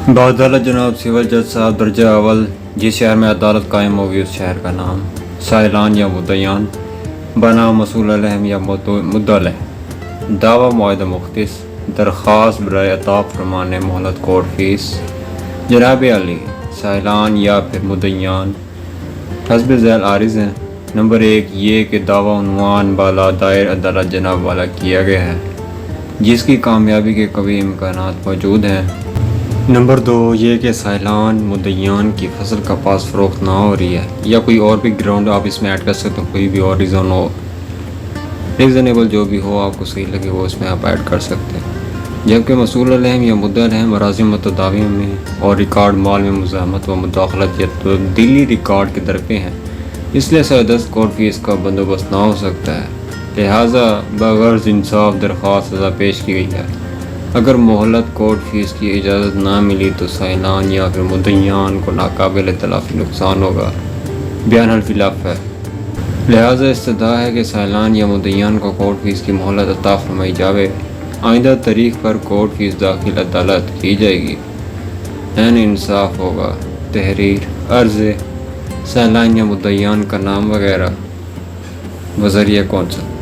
बादल जनाब सिविल जज साहब दर्जा अव्वल जिस शहर में अदालत कायम होगी उस शहर का नाम साइलान या मुद्दयान बना मसूल अलहम या मुद्दल है। दावा मुआहदा मुख्तिस दरख्वास्त बराए अता फरमाने मोहलत कोर्ट फीस जनाब अली साइलान या फिर मुद्दयान हस्ब झैल आरिज हैं। नंबर 1 ये कि दावा उन्वान बाला दायर अदालत जनाब वाला किया गया है जिसकी कामयाबी के कभी इम्कानात मौजूद हैं। नंबर 2 ये कि साइलान मुद्दयान की फसल कपास फ़रोख्त ना हो रही है या कोई और भी ग्राउंड आप इसमें ऐड कर सकते हो, कोई भी और रीज़न हो, रीज़नेबल जो भी हो आपको सही लगे वो इसमें आप ऐड कर सकते हैं। जबकि मसूल अलहम या मुद्दल है मराजिम मतदावी में और रिकॉर्ड माल में मुज़ाहमत व मुदाखलत या तब्दीली रिकॉर्ड के दरपे हैं, इसलिए सरदस्त कोर्ट फीस का बंदोबस्त ना हो सकता है। लिहाजा बग़र्ज़ इंसाफ दरख्वास्त सज़ा पेश की गई है। अगर मोहलत कोर्ट फीस की इजाज़त ना मिली तो साइलान या फिर मुद्दयान को नाकाबिल तलाफ़ी नुकसान होगा। बयान हल्फिलाफ़ है, लिहाजा इस्तदा है कि साइलान या मुद्दयान को कोर्ट फीस की मोहलत अता फरमाई जावे। आइंदा तारीख पर कोर्ट फीस दाखिल अदालत की जाएगी। ऐन इंसाफ होगा। तहरीर अर्ज़ साइलान या मुद्दयान का नाम वगैरह वज़रिया कौंसल।